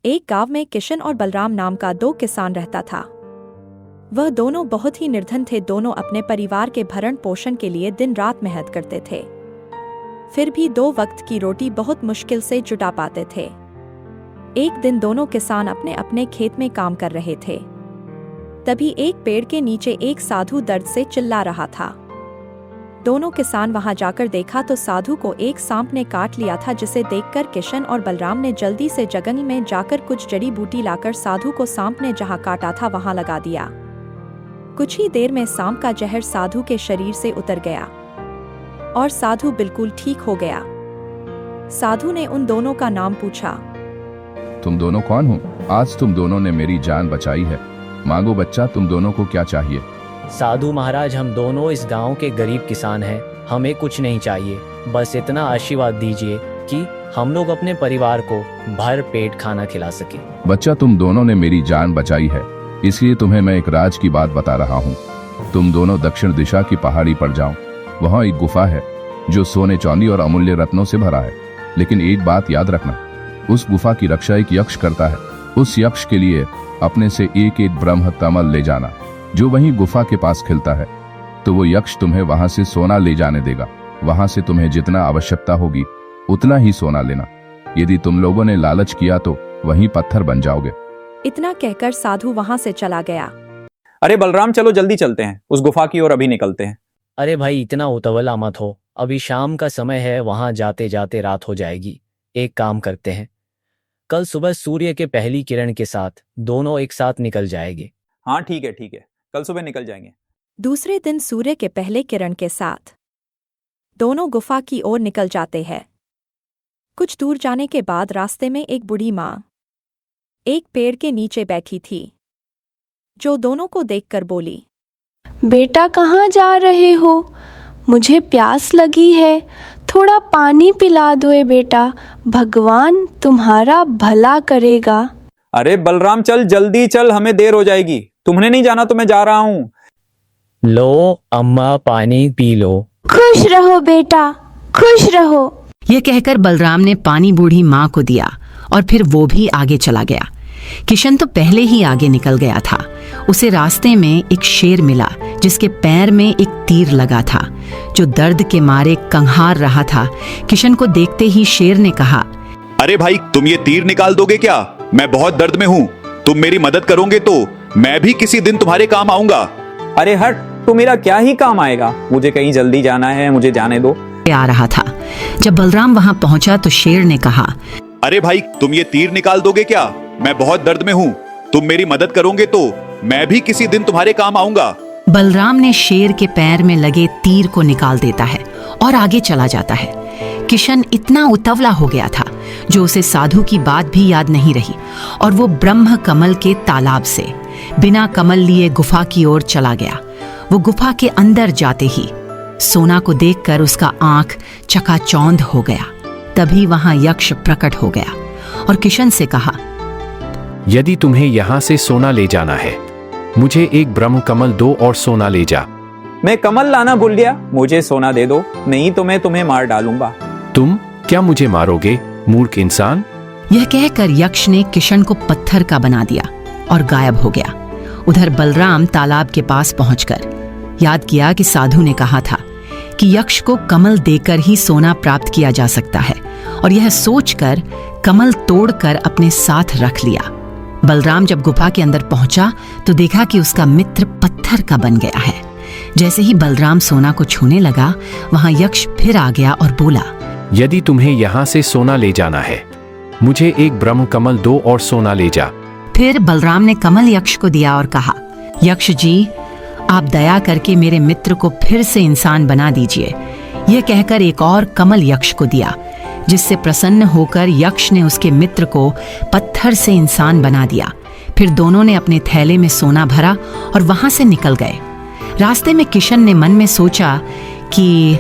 एक गांव में किशन और बलराम नाम का दो किसान रहता था। वह दोनों बहुत ही निर्धन थे। दोनों अपने परिवार के भरण पोषण के लिए दिन रात मेहनत करते थे, फिर भी 2 वक्त की रोटी बहुत मुश्किल से जुटा पाते थे। एक दिन दोनों किसान अपने अपने खेत में काम कर रहे थे। तभी एक पेड़ के नीचे एक साधु दर्द से चिल्ला रहा था। दोनों किसान वहां जाकर देखा तो साधु को एक सांप ने काट लिया था, जिसे देखकर किशन और बलराम ने जल्दी से जंगल में जाकर कुछ जड़ी बूटी लाकर साधु को सांप ने जहां काटा था वहां लगा दिया। कुछ ही देर में सांप का जहर साधु के शरीर से उतर गया और साधु बिल्कुल ठीक हो गया। साधु ने उन दोनों का नाम पूछा। तुम दोनों कौन हो? आज तुम दोनों ने मेरी जान बचाई है। मांगो बच्चा, तुम दोनों को क्या चाहिए? साधु महाराज, हम दोनों इस गांव के गरीब किसान हैं। हमें कुछ नहीं चाहिए, बस इतना आशीर्वाद दीजिए कि हम लोग अपने परिवार को भर पेट खाना खिला सके। बच्चा, तुम दोनों ने मेरी जान बचाई है, इसलिए तुम्हें मैं एक राज की बात बता रहा हूँ। तुम दोनों दक्षिण दिशा की पहाड़ी पर जाओ। वहाँ एक गुफा है जो सोने चांदी और अमूल्य रत्नों से भरा है। लेकिन एक बात याद रखना, उस गुफा की रक्षा एक यक्ष करता है। उस यक्ष के लिए अपने से एक एक ब्रह्म कमल ले जाना, जो वहीं गुफा के पास खिलता है। तो वो यक्ष तुम्हें वहां से सोना ले जाने देगा। वहां से तुम्हें जितना आवश्यकता होगी उतना ही सोना लेना। यदि तुम लोगों ने लालच किया तो वहीं पत्थर बन जाओगे। इतना कहकर साधु वहां से चला गया। अरे बलराम, चलो जल्दी चलते हैं, उस गुफा की ओर अभी निकलते हैं। अरे भाई, इतना उतावला मत हो, अभी शाम का समय है, वहां जाते जाते रात हो जाएगी। एक काम करते हैं, कल सुबह सूर्य के पहली किरण के साथ दोनों एक साथ निकल जाएंगे। हाँ ठीक है, कल सुबह निकल जाएंगे। दूसरे दिन सूर्य के पहले किरण के साथ दोनों गुफा की ओर निकल जाते हैं। कुछ दूर जाने के बाद रास्ते में एक बूढ़ी माँ एक पेड़ के नीचे बैठी थी, जो दोनों को देखकर बोली, बेटा कहाँ जा रहे हो? मुझे प्यास लगी है, थोड़ा पानी पिला दो बेटा, भगवान तुम्हारा भला करेगा। अरे बलराम, चल जल्दी चल, हमें देर हो जाएगी। तुम्हें नहीं जाना तो मैं जा रहा हूँ। लो अम्मा, पानी पी लो। खुश रहो बेटा, खुश रहो। यह कहकर बलराम ने पानी बूढ़ी माँ को दिया और फिर वो भी आगे चला गया। किशन तो पहले ही आगे निकल गया था। उसे रास्ते में एक शेर मिला, जिसके पैर में एक तीर लगा था, जो दर्द के मारे कंहार रहा था। किशन को देखते ही शेर ने कहा, अरे भाई, तुम ये तीर निकाल दोगे क्या? मैं बहुत दर्द में हूँ। तुम मेरी मदद करोगे तो मैं भी किसी दिन तुम्हारे काम आऊंगा। अरे हट, तो मेरा क्या ही काम आएगा? मुझे कहीं जल्दी जाना है, मुझे जाने दो। आ रहा था। जब बलराम वहां पहुंचा तो शेर ने कहा, अरे भाई, तुम ये तीर निकाल दोगे क्या? मैं बहुत दर्द में हूँ। तुम मेरी मदद करोगे तो मैं भी किसी दिन तुम्हारे काम आऊंगा। बलराम ने शेर के पैर में लगे तीर को निकाल देता है और आगे चला जाता है। किशन इतना उतावला हो गया था, जो उसे साधु की बात भी याद नहीं रही, और वो ब्रह्म कमल के तालाब से बिना कमल लिए गुफा की ओर चला गया। वो गुफा के अंदर जाते ही सोना को देखकर उसका आंख चकाचौंध हो गया। तभी वहां यक्ष प्रकट हो गया और किशन से कहा, यदि तुम्हें यहाँ से सोना ले जाना है, मुझे एक ब्रह्म कमल दो और सोना ले जा। मैं कमल लाना भूल गया, मुझे सोना दे दो, नहीं तो मैं तुम्हें मार डालूंगा। तुम क्या मुझे मारोगे, मूर्ख इंसान? यह कहकर यक्ष ने किशन को पत्थर का बना दिया और गायब हो गया। उधर बलराम तालाब के पास पहुंचकर याद किया कि साधु ने कहा था कि यक्ष को कमल देकर ही सोना प्राप्त किया जा सकता है, और यह सोचकर कमल तोड़कर अपने साथ रख लिया। बलराम जब गुफा के अंदर पहुंचा तो देखा कि उसका मित्र पत्थर का बन गया है। जैसे ही बलराम सोना को छूने लगा, वहां यक्ष फिर आ गया और बोला, यदि तुम्हें यहाँ से सोना ले जाना है, मुझे एक ब्रह्म कमल दो और सोना ले जा। फिर बलराम ने कमल यक्ष को दिया और कहा, यक्ष जी, आप दया करके मेरे मित्र को फिर से इंसान बना दीजिए। यह कहकर एक और कमल यक्ष को दिया, जिससे प्रसन्न होकर यक्ष ने उसके मित्र को पत्थर से इंसान बना दिया। फिर दोनों ने अपने थैले में सोना भरा और वहां से निकल गए। रास्ते में किशन ने मन में सोचा कि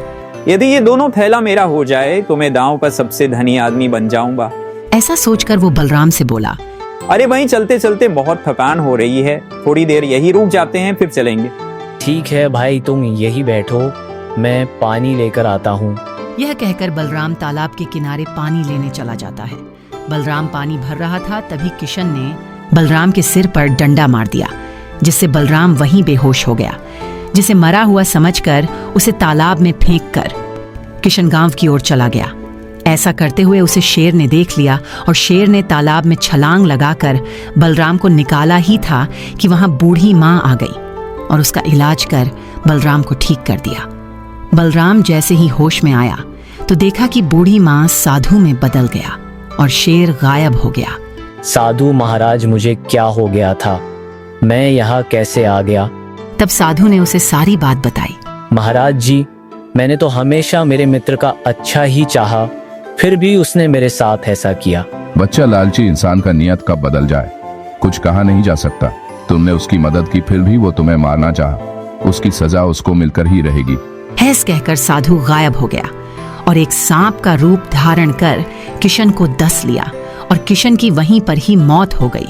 यदि ये दोनों थैला मेरा हो जाए तो मैं दांव पर सबसे धनी आदमी बन जाऊंगा। ऐसा सोचकर वो बलराम से बोला, अरे वहीं चलते चलते बहुत थकान हो रही है, थोड़ी देर यही रुक जाते हैं, फिर चलेंगे। ठीक है भाई, तुम यही बैठो, मैं पानी लेकर आता हूँ। यह कहकर बलराम तालाब के किनारे पानी लेने चला जाता है। बलराम पानी भर रहा था, तभी किशन ने बलराम के सिर पर डंडा मार दिया, जिससे बलराम वहीं बेहोश हो गया। जिसे मरा हुआ समझकर उसे तालाब में फेंककर किशन गांव की ओर चला गया। ऐसा करते हुए उसे शेर ने देख लिया और शेर ने तालाब में छलांग लगाकर बलराम को निकाला ही था कि वहां बूढ़ी मां आ गई और उसका इलाज कर बलराम को ठीक कर दिया। बलराम जैसे ही होश में आया तो देखा कि बूढ़ी मां साधु में बदल गया और शेर गायब हो गया। साधु महाराज, मुझे क्या हो गया था? मैं यहाँ कैसे आ गया? तब साधु ने उसे सारी बात बताई। महाराज जी, मैंने तो हमेशा मेरे मित्र का अच्छा ही चाहा, फिर भी उसने मेरे साथ ऐसा किया। बच्चा, लालची इंसान का नियत कब बदल जाए कुछ कहा नहीं जा सकता। तुमने उसकी मदद की, फिर भी वो तुम्हें मारना चाहा। उसकी सजा उसको मिलकर ही रहेगी। ऐस कहकर साधु गायब हो गया और एक सांप का रूप धारण कर किशन को डस लिया और किशन की वहीं पर ही मौत हो गई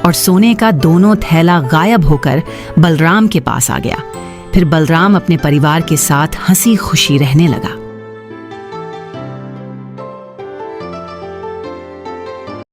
और सोने का दोनों थैला गायब होकर बलराम के पास आ गया। फिर बलराम अपने परिवार के साथ हंसी खुशी रहने लगा।